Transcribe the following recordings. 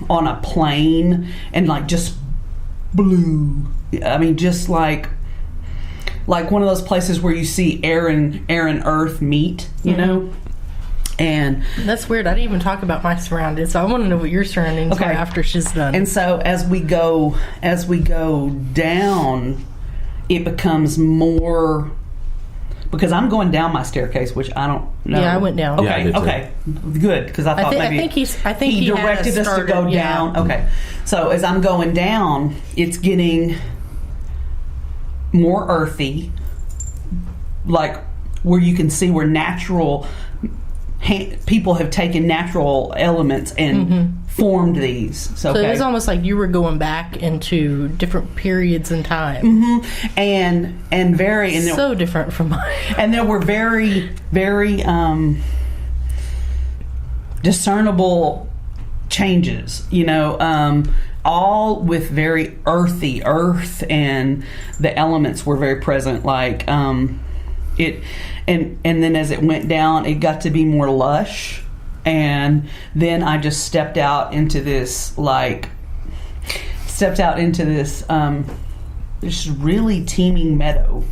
on a plane and like just blue. I mean, just like one of those places where you see air and earth meet, you know. And that's weird. I didn't even talk about my surroundings, so I want to know what your surroundings are after she's done. And so as we go down, it becomes more, because I'm going down my staircase, which I don't know. Yeah, I went down. Okay, okay, good, because I thought maybe I think he directed us to go down. Okay, so as I'm going down, it's getting more earthy, like where you can see where natural people have taken natural elements and formed these. So it was almost like you were going back into different periods in time. And so different from mine. And there were very, very discernible changes, you know, all with very earth, and the elements were very present, like it, and then as it went down, it got to be more lush, and then I just stepped out into this this really teeming meadow.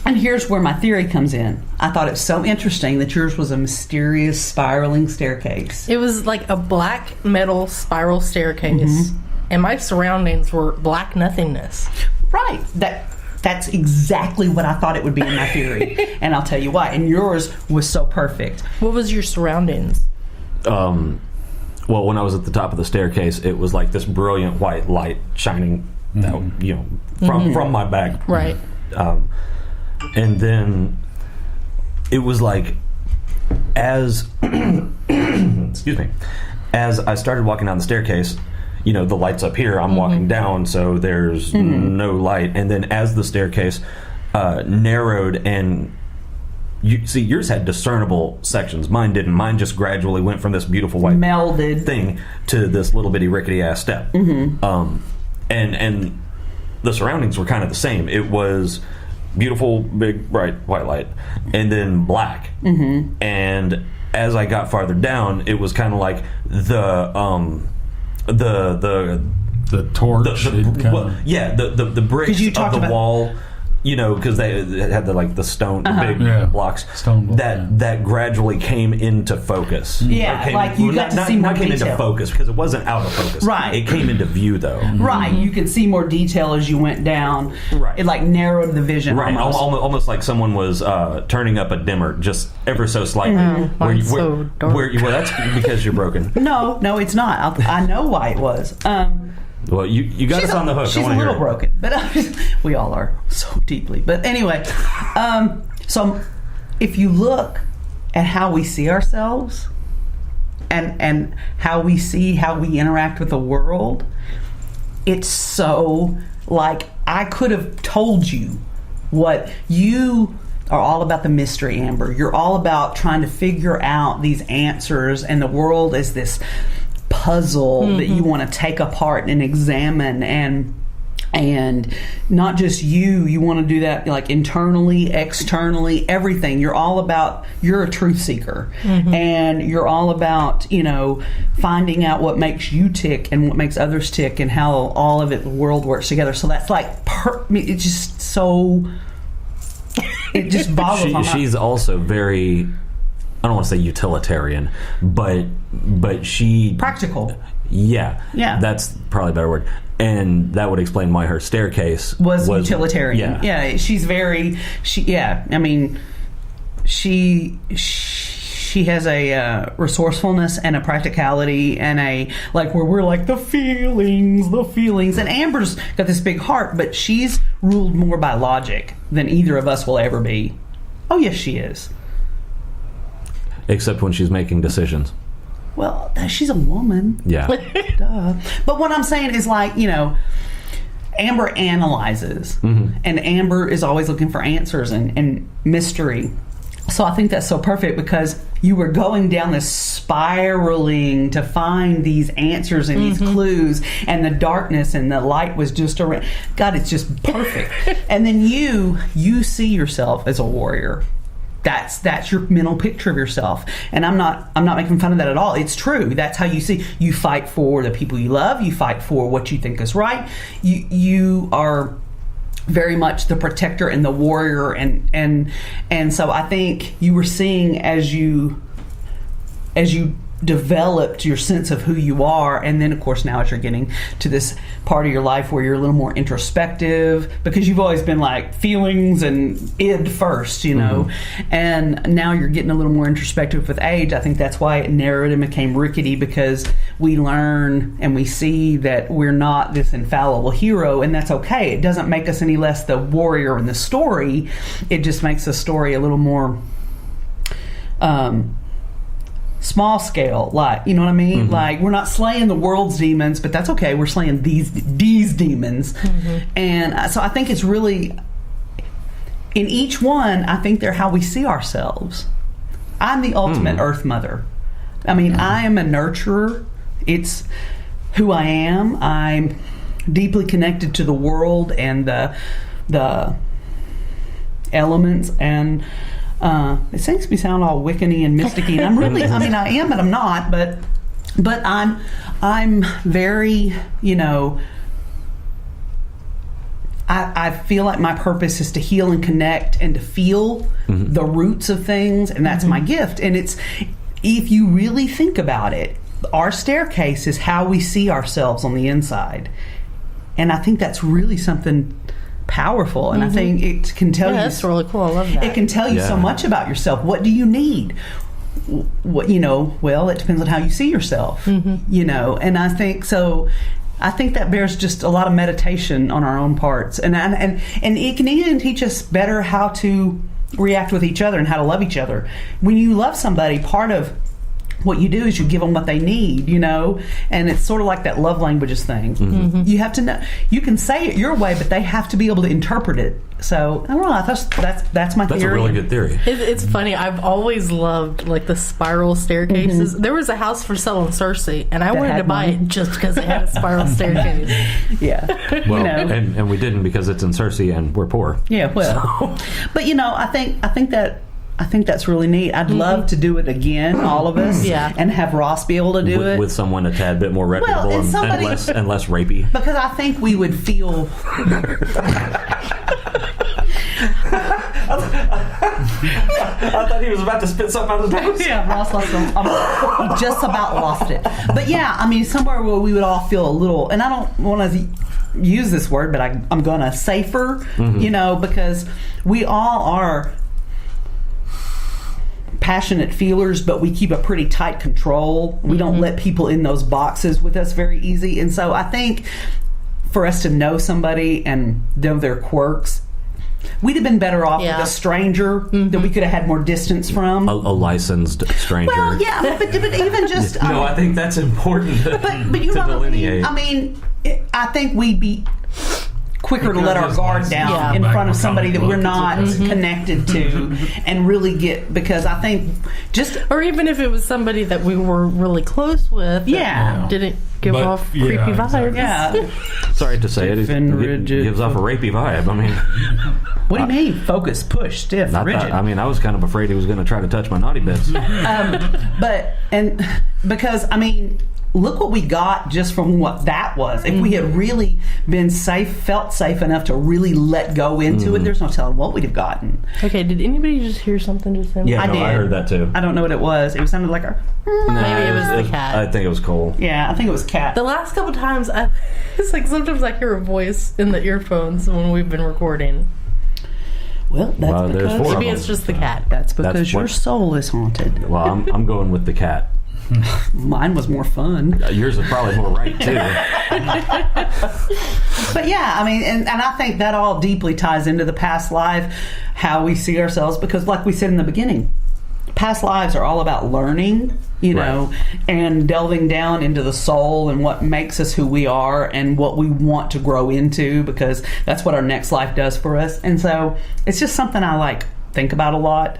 And here's where my theory comes in. I thought it was so interesting that yours was a mysterious spiraling staircase. It was like a black metal spiral staircase, and my surroundings were black nothingness. Right. That's exactly what I thought it would be in my theory. And I'll tell you why. And yours was so perfect. What was your surroundings? Well, when I was at the top of the staircase, it was like this brilliant white light shining out, you know, from my back. Right. And then it was like, as excuse me, as I started walking down the staircase, you know, the light's up here, I'm walking down, so there's no light. And then as the staircase narrowed, and you see, yours had discernible sections. Mine didn't. Mine just gradually went from this beautiful white melded thing to this little bitty rickety ass step. And the surroundings were kind of the same. It was beautiful, big, bright white light, and then black. And as I got farther down, it was kind of like the torch. The bricks of the wall. You know, because they had the stone, big blocks stone block, that gradually came into focus. Like you got to see more came detail. into focus, because it wasn't out of focus. Right. It came into view, though. Right. You could see more detail as you went down. Right. It like narrowed the vision. Right. Almost like someone was turning up a dimmer just ever so slightly. So dark. Well, that's because you're broken. No, it's not. I know why it was. Well, you got us on the hook. She's a little broken, but we all are so deeply. But anyway, so if you look at how we see ourselves and how we interact with the world, it's so like I could have told you what you are all about. The mystery, Amber. You're all about trying to figure out these answers, and the world is this puzzle that you want to take apart and examine, and not just you want to do that like internally, externally, everything. You're a truth seeker, and you're all about, you know, finding out what makes you tick and what makes others tick, and how all of it, the world works together. So that's like it's just so it just boggles my mind. She's also very, I don't want to say utilitarian, but she practical. Yeah, that's probably a better word, and that would explain why her staircase was utilitarian. Yeah, she's very. I mean, she has a resourcefulness and a practicality and a like where we're like the feelings. And Amber's got this big heart, but she's ruled more by logic than either of us will ever be. Oh yes, she is. Except when she's making decisions. Well, she's a woman. Yeah. Duh. But what I'm saying is, like, you know, Amber analyzes, and Amber is always looking for answers and mystery. So I think that's so perfect, because you were going down this spiraling to find these answers and these clues, and the darkness and the light was just around. God, it's just perfect. And then you see yourself as a warrior. That's your mental picture of yourself. And I'm not making fun of that at all. It's true. That's how you see. You fight for the people you love. You fight for what you think is right. You are very much the protector and the warrior, and so I think you were seeing as you developed your sense of who you are, and then of course now as you're getting to this part of your life where you're a little more introspective, because you've always been like feelings and id first, you know, and now you're getting a little more introspective with age. I think that's why it narrowed and became rickety, because we learn and we see that we're not this infallible hero, and that's okay. It doesn't make us any less the warrior in the story. It just makes the story a little more small scale, like, you know what I mean? Like, we're not slaying the world's demons, but that's okay. We're slaying these demons. And so I think it's really, in each one, I think they're how we see ourselves. I'm the ultimate Earth Mother. I mean, I am a nurturer. It's who I am. I'm deeply connected to the world and the elements, and it seems me sound all Wiccan-y and mysticy, and I'm really, I mean, I am, but I'm not. But I'm very, you know, I feel like my purpose is to heal and connect and to feel the roots of things, and that's my gift. And it's, if you really think about it, our staircase is how we see ourselves on the inside, and I think that's really something powerful, and I think it can tell you. That's really cool. I love that. It can tell you so much about yourself. What do you need? What, you know? Well, it depends on how you see yourself. You know, and I think so. I think that bears just a lot of meditation on our own parts, and it can even teach us better how to react with each other and how to love each other. When you love somebody, part of what you do is you give them what they need, you know, and it's sort of like that love languages thing. You have to know, you can say it your way, but they have to be able to interpret it. So I don't know. That's my theory. That's a really good theory. It's funny. I've always loved like the spiral staircases. There was a house for sale in Cersei, and I wanted to buy it just because it had a spiral staircase. Yeah. Well, you know. and we didn't, because it's in Cersei and we're poor. Yeah. Well, but you know, I think that's really neat. I'd love to do it again, all of us, and have Ross be able to do it with someone a tad bit more reputable and less rapey. Because I think we would feel. I thought he was about to spit something out of his nose. Yeah, Ross lost it. He just about lost it. But yeah, I mean, somewhere where we would all feel a little, and I don't want to use this word, but I'm going to safer, you know, because we all are passionate feelers, but we keep a pretty tight control. We don't let people in those boxes with us very easy. And so I think for us to know somebody and know their quirks, we'd have been better off with a stranger that we could have had more distance from. A licensed stranger. Well, yeah, but even just... no, I think that's important but you to know delineate. I mean, I think we'd be quicker to let our guard down in front of somebody that we're not connected to and really get, because I think just... Or even if it was somebody that we were really close with. Didn't give off creepy vibes. Yeah. Sorry to say it gives off a rapey vibe. I mean... What do you mean? Focus, push, stiff, rigid. I mean, I was kind of afraid he was going to try to touch my naughty bits. Because, I mean... Look what we got just from what that was. If we had really been felt safe enough to really let go into it, there's no telling what we'd have gotten. Okay, did anybody just hear something just then? Yeah, I did. I heard that too. I don't know what it was. It sounded like a... Maybe it was the cat. I think it was Cole. Yeah, I think it was cat. The last couple times, it's like sometimes I hear a voice in the earphones when we've been recording. Well, that's because... Maybe it's just the cat. That's because your soul is haunted. Well, I'm going with the cat. Mine was more fun. Yours is probably more right too. But yeah, I mean, and I think that all deeply ties into the past life, how we see ourselves, because like we said in the beginning, past lives are all about learning, you know, and delving down into the soul and what makes us who we are and what we want to grow into, because that's what our next life does for us. And so it's just something I think about a lot.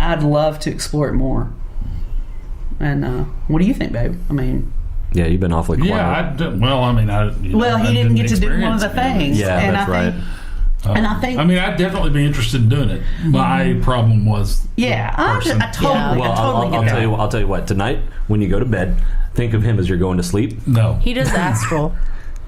I'd love to explore it more. And what do you think, babe? I mean... Yeah, you've been awfully quiet. He didn't get to do one of the things. Yeah, and that's right. And I think, I'd definitely be interested in doing it. My problem was, I totally I'll tell you what. Tonight, when you go to bed, think of him as you're going to sleep. No, He does astral.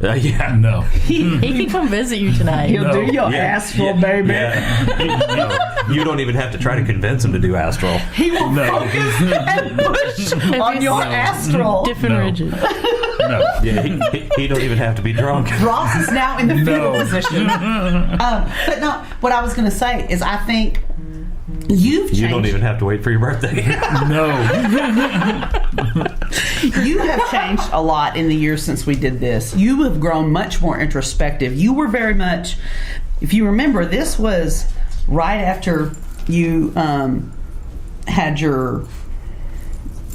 Yeah, no. He can come visit you tonight. He'll do your astral, baby. Yeah. You don't even have to try to convince him to do astral. He will focus and push on your astral. Different rigid. No. Yeah, he don't even have to be drunk. Ross is now in the fetal position. But no, what I was going to say is I think you've changed. You don't even have to wait for your birthday. No. You have changed a lot in the years since we did this. You have grown much more introspective. You were very much, if you remember, this was right after you had your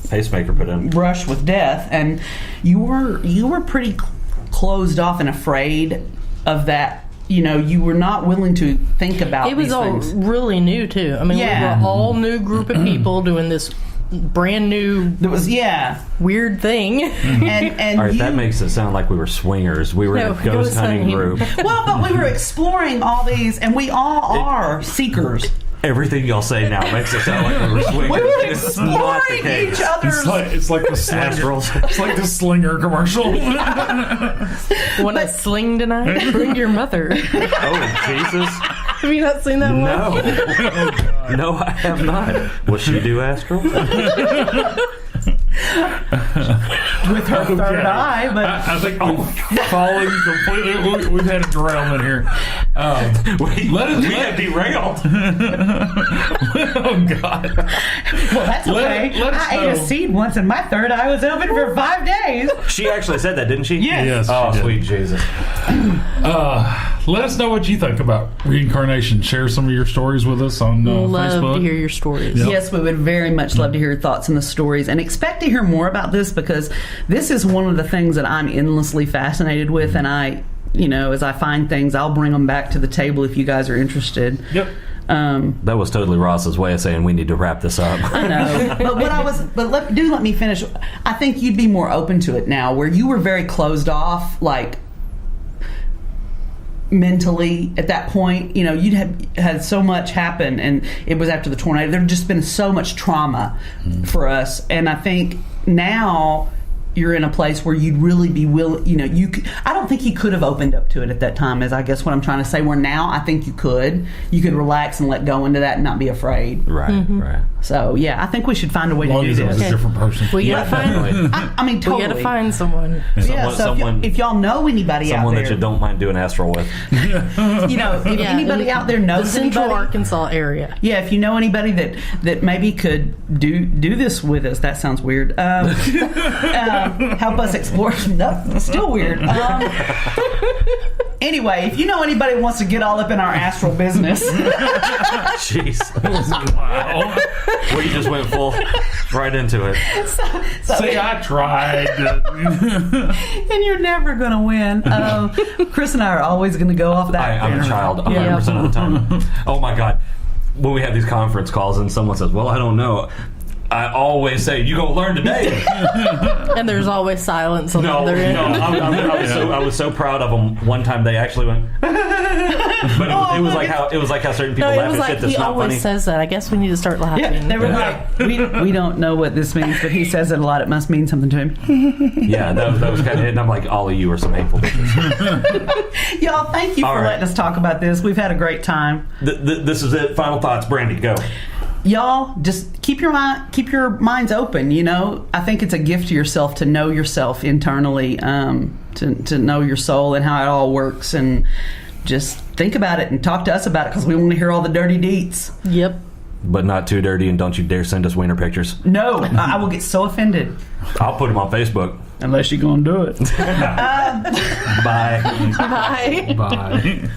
Pacemaker put in. brush with death, and you were pretty closed off and afraid of that. You know, you were not willing to think about It was these all things. really new, too. I mean, we were all new group of people doing this brand new There was weird thing. and All right, you, that makes it sound like we were swingers. We were in a ghost ghost hunting hunting. group. well, but we were exploring all these, and we all are seekers. Everything y'all say now makes it sound like we were swingers. We were It's not the exploring case. each other's. It's like the slinger. Astrals. It's like the slinger commercial. Want to sling tonight? Bring your mother. Oh, Jesus. Have you not seen that one? No. No, I have not. Will she do astral? With her third eye, but I think we've fallen completely. We've had a derailment here. We have derailed. Oh, God. well, that's okay. Let us I ate a know. seed once, and my third eye was open for 5 days. She actually said that, didn't she? Yes. Oh, she did. sweet Jesus. Let us know what you think about reincarnation. Share some of your stories with us on Love Facebook. to hear your stories. Yep. Yes, we would very much love to hear your thoughts and the stories, and expect to hear more about this, because this is one of the things that I'm endlessly fascinated with, and I, as I find things, I'll bring them back to the table if you guys are interested. Yep. That was totally Ross's way of saying we need to wrap this up. I know, but let me finish. I think you'd be more open to it now, where you were very closed off, like mentally at that point. You'd had so much happen, and it was after the tornado. There'd just been so much trauma for us, and I think now you're in a place where you'd really be willing. I don't think you could have opened up to it at that time, is I guess what I'm trying to say. Where now I think you could relax and let go into that and not be afraid. Right, right. So yeah, I think we should find a way As long to as do it was this. a different person. We gotta find. I mean, totally. We gotta find someone. Yeah, so if y'all know anybody out Someone there, that you don't mind doing astral with. if anybody out there knows the Central anybody, Arkansas area. yeah, if you know anybody that maybe could do this with us, that sounds weird. Help us explore. No, it's still weird. Anyway, if you know anybody who wants to get all up in our astral business, Jeez. Wow. Well, you just went full right into it. See, I tried. and you're never going to win. Chris and I are always going to go off that. I'm a child 100% of the time. Oh my God. When we have these conference calls and someone says, well, I don't know, I always say, you gonna learn today. And there's always silence on the No, other end. I was so proud of them. One time they actually went, but it was like how certain people No, it laugh was at like shit that's he not always funny. says that. I guess we need to start laughing. Yeah, they were like, we don't know what this means, but he says it a lot. It must mean something to him. Yeah, that was kind of it. And I'm like, all of you are some hateful bitches. Y'all, thank you All for right. letting us talk about this. We've had a great time. This is it. Final thoughts, Brandy. Go. Y'all, just keep your minds open. I think it's a gift to yourself to know yourself internally, to know your soul and how it all works, and just think about it and talk to us about it, because we want to hear all the dirty deets. Yep. But not too dirty, and don't you dare send us wiener pictures. No, I will get so offended. I'll put them on Facebook. Unless you're gonna do it. Bye. Bye. Bye.